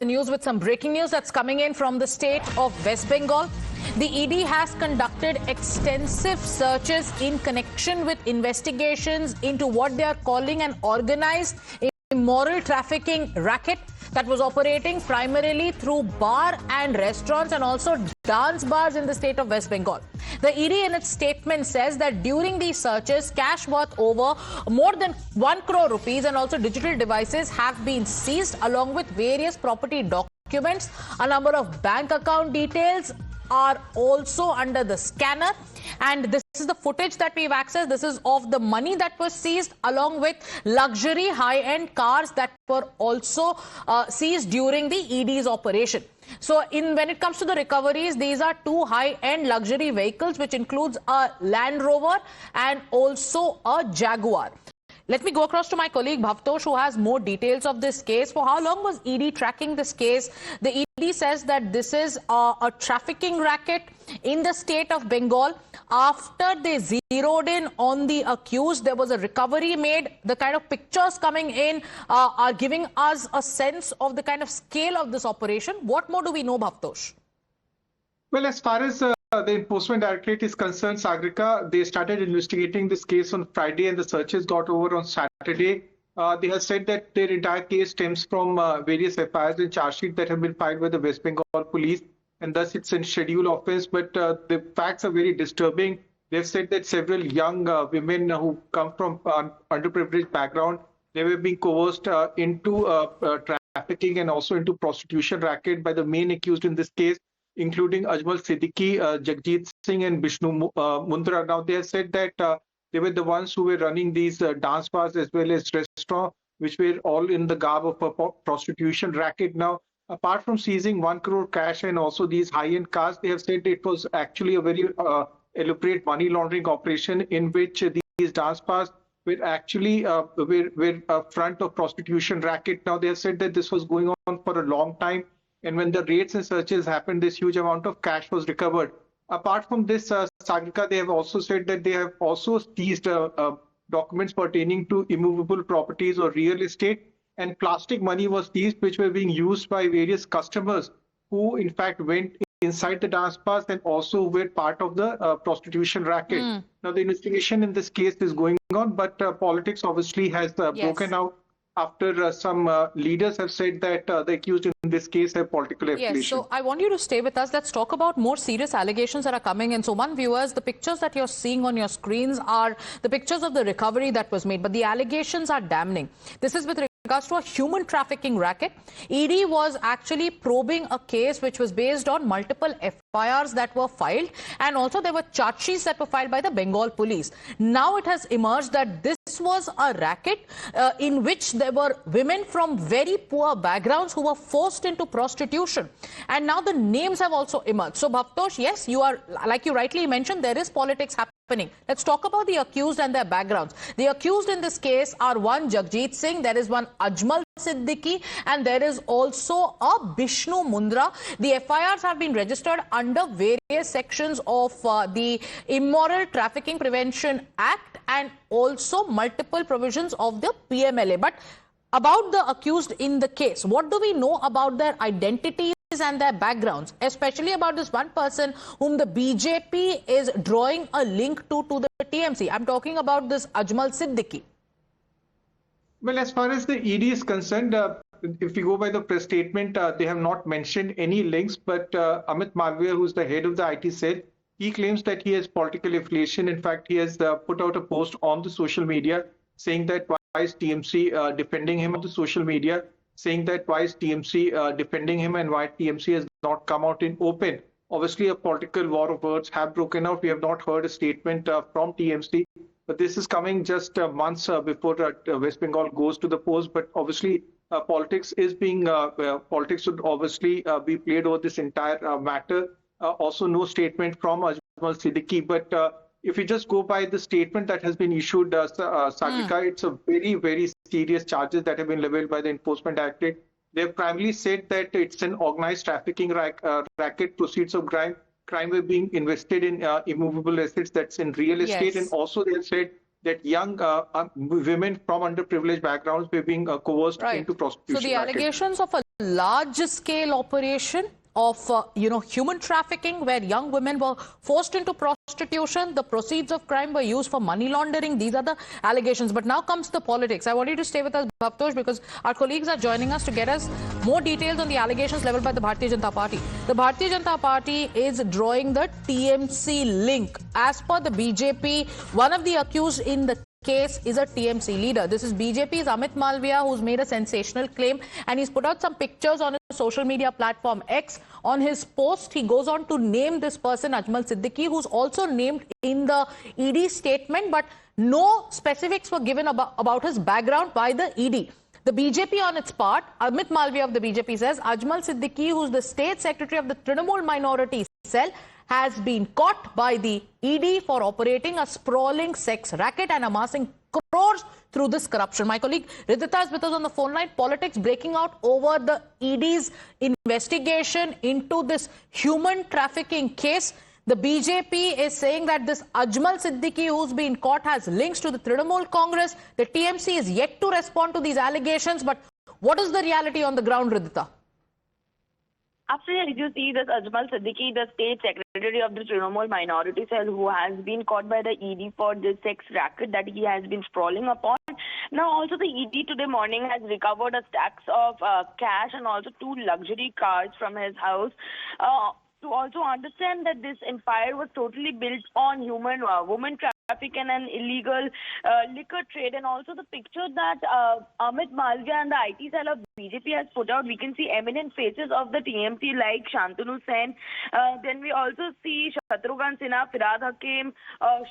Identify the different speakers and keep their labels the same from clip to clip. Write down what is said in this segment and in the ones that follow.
Speaker 1: The news with some breaking news that's coming in from the state of West Bengal. The ED has conducted extensive searches in connection with investigations into what they are calling an organized immoral trafficking racket that was operating primarily through bar and restaurants and also dance bars in the state of West Bengal. The ED in its statement says that during these searches, cash worth over more than 1 crore rupees and also digital devices have been seized along with various property documents. A number of bank account details are also under the scanner, and this is the footage that we've accessed. This is of the money that was seized along with luxury high-end cars that were also seized during the ED's operation. So when it comes to the recoveries, these are two high-end luxury vehicles, which includes a Land Rover and also a Jaguar. Let me go across to my colleague Bhavtosh, who has more details of this case. For how long was ED tracking this case? The ED says that this is a trafficking racket in the state of Bengal. After they zeroed in on the accused, there was a recovery made. The kind of pictures coming in are giving us a sense of the kind of scale of this operation. What more do we know, Bhavtosh?
Speaker 2: Well, as far as the Enforcement Directorate is concerned, Sagrika, they started investigating this case on Friday and the searches got over on Saturday. They have said that their entire case stems from various FIRs and charge sheets that have been filed by the West Bengal police, and thus it's in schedule offense. But the facts are very disturbing. They've said that several young women who come from underprivileged background, they were being coerced into trafficking and also into prostitution racket by the main accused in this case, including Ajmal, Siddiqui, Jagjit Singh and Vishnu Mundra. Now, they have said that they were the ones who were running these dance bars as well as restaurants, which were all in the garb of a prostitution racket. Now, apart from seizing 1 crore cash and also these high-end cars, they have said it was actually a very elaborate money laundering operation in which these dance bars were actually were a front of prostitution racket. Now, they have said that this was going on for a long time. And when the raids and searches happened, this huge amount of cash was recovered. Apart from this, Sagrika, they have also said that they have also seized documents pertaining to immovable properties or real estate, and plastic money was seized, which were being used by various customers who, in fact, went inside the dance bars and also were part of the prostitution racket. Now, the investigation in this case is going on, but politics obviously has broken out after some leaders have said that the accused in this case have political affiliation.
Speaker 1: Yes, so I want you to stay with us. Let's talk about more serious allegations that are coming in. So, viewers, the pictures that you're seeing on your screens are the pictures of the recovery that was made, but the allegations are damning. This is with regards to a human trafficking racket. ED was actually probing a case which was based on multiple FIRs that were filed, and also there were charge sheets that were filed by the Bengal police. Now it has emerged that this was a racket in which there were women from very poor backgrounds who were forced into prostitution, and now the names have also emerged. So, Bhavtosh, yes, you are, like you rightly mentioned, there is politics happening. Let's talk about the accused and their backgrounds. The accused in this case are one Jagjit Singh, there is one Ajmal Siddiqui, and there is also a Vishnu Mundra. The FIRs have been registered under various sections of the Immoral Trafficking Prevention Act and also multiple provisions of the PMLA. But about the accused in the case, what do we know about their identities and their backgrounds, especially about this one person whom the BJP is drawing a link to the TMC? I'm talking about this Ajmal Siddiqui.
Speaker 2: Well, as far as the ED is concerned, if we go by the press statement, they have not mentioned any links, but Amit Malviya, who's the head of the IT cell, he claims that he has political affiliation. In fact, he has put out a post on the social media saying that why is TMC defending him on the social media, saying that why is TMC defending him and why TMC has not come out in open. Obviously, a political war of words have broken out. We have not heard a statement from TMC, but this is coming just months before West Bengal goes to the polls. But obviously, politics is being politics should obviously be played over this entire matter. Also, no statement from Ajmal Siddiqui, but if you just go by the statement that has been issued, Sagrika, it's a very, very serious charges that have been leveled by the Enforcement Directorate. They have primarily said that it's an organized trafficking racket, proceeds of crime were being invested in immovable assets, that's in real estate. And also they have said that young women from underprivileged backgrounds were being coerced into prostitution.
Speaker 1: So the allegations of a large-scale operation of human trafficking, where young women were forced into prostitution. The proceeds of crime were used for money laundering. These are the allegations. But now comes the politics. I want you to stay with us, Bhavtosh, because our colleagues are joining us to get us more details on the allegations leveled by the Bharatiya Janata Party. The Bharatiya Janata Party is drawing the TMC link. As per the BJP, one of the accused in the case is a TMC leader. This is BJP's Amit Malviya, who's made a sensational claim, and he's put out some pictures on his social media platform X. On his post, he goes on to name this person Ajmal Siddiqui, who's also named in the ED statement, but no specifics were given about his background by the ED. The BJP on its part, Amit Malviya of the BJP says Ajmal Siddiqui, who's the state secretary of the Trinamool minority cell, has been caught by the ED for operating a sprawling sex racket and amassing crores through this corruption. My colleague Ridhita is with us on the phone line. Politics breaking out over the ED's investigation into this human trafficking case. The BJP is saying that this Ajmal Siddiqui, who's been caught, has links to the Trinamool Congress. The TMC is yet to respond to these allegations. But what is the reality on the ground, Ridhita?
Speaker 3: Absolutely. You see this Ajmal Siddiqui, the state secretary of the Trinamool minority cell, who has been caught by the ED for this sex racket that he has been sprawling upon. Now, also the ED today morning has recovered a stacks of cash and also 2 luxury cars from his house. To also understand that this empire was totally built on woman trafficking and illegal liquor trade, and also the picture that Amit Malviya and the IT cell of BJP has put out, we can see eminent faces of the TMC like Shantanu Sen. Then we also see Shatrughan Sinha, Firad Hakim.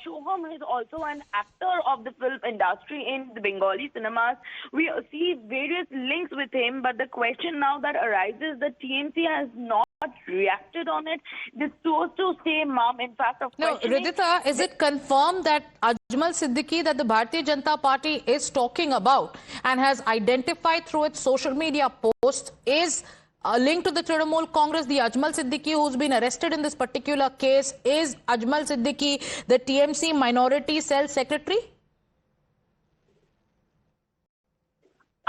Speaker 3: Shoham is also an actor of the film industry in the Bengali cinemas. We see various links with him, but the question now that arises, the TMC has not reacted on it. This goes to say, ma'am, in fact, of
Speaker 1: no, Ridhita, is it confirmed that Ajmal Siddiqui, that the Bharatiya Janata Party is talking about and has identified through its social media posts, is linked to the Trinamool Congress? The Ajmal Siddiqui who's been arrested in this particular case, is Ajmal Siddiqui the TMC minority cell secretary?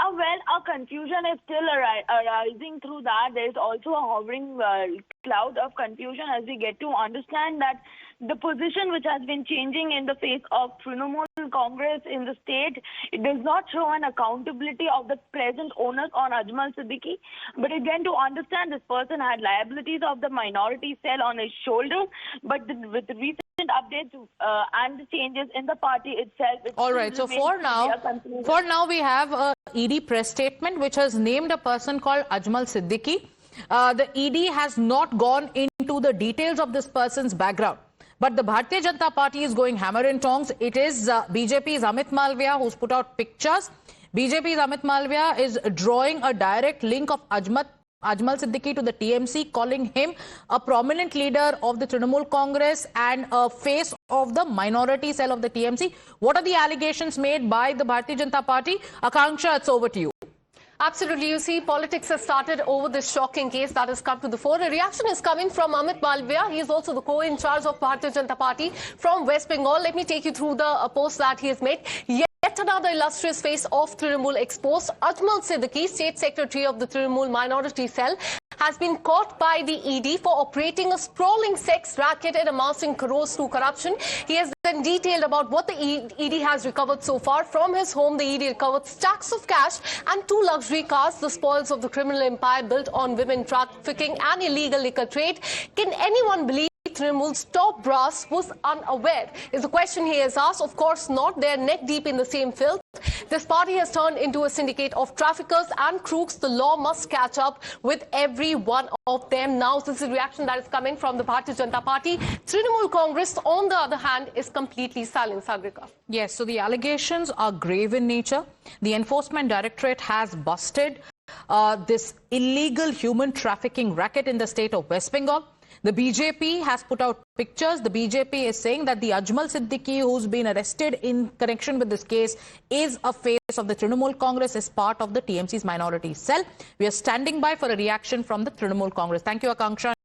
Speaker 3: Well, a confusion is still arising through that. There is also a hovering cloud of confusion as we get to understand that the position which has been changing in the face of Trinamool Congress in the state, it does not show an accountability of the present owners on Ajmal Siddiqui. But again, to understand, this person had liabilities of the minority cell on his shoulder, but with the recent updates and the changes in the party itself.
Speaker 1: All right. So for now, we have a ED press statement which has named a person called Ajmal Siddiqui. The ED has not gone into the details of this person's background. But the Bharatiya Janata Party is going hammer and tongs. It is BJP's Amit Malviya who's put out pictures. BJP's Amit Malviya is drawing a direct link of Ajmal Siddiqui to the TMC, calling him a prominent leader of the Trinamool Congress and a face of the minority cell of the TMC. What are the allegations made by the Bharatiya Janata Party? Akanksha, it's over to you.
Speaker 4: Absolutely. You see, politics has started over this shocking case that has come to the fore. A reaction is coming from Amit Malviya. He is also the co-in charge of Bharatiya Janata Party from West Bengal. Let me take you through the post that he has made. Yet another illustrious face of Trinamool exposed. Ajmal Siddiqui, State Secretary of the Trinamool Minority Cell, has been caught by the ED for operating a sprawling sex racket and amassing crores through corruption. He has then detailed about what the ED has recovered so far. From his home, the ED recovered stacks of cash and 2 luxury cars, the spoils of the criminal empire built on women trafficking and illegal liquor trade. Can anyone believe Trinamool's top brass was unaware? Is the question he has asked. Of course not. They're neck deep in the same filth. This party has turned into a syndicate of traffickers and crooks. The law must catch up with every one of them. Now, this is a reaction that is coming from the Bharatiya Janata Party. Trinamool Congress, on the other hand, is completely silent, Sagrika.
Speaker 1: Yes, so the allegations are grave in nature. The Enforcement Directorate has busted this illegal human trafficking racket in the state of West Bengal. The BJP has put out pictures. The BJP is saying that the Ajmal Siddiqui, who's been arrested in connection with this case, is a face of the Trinamool Congress, is part of the TMC's minority cell. We are standing by for a reaction from the Trinamool Congress. Thank you, Akanksha.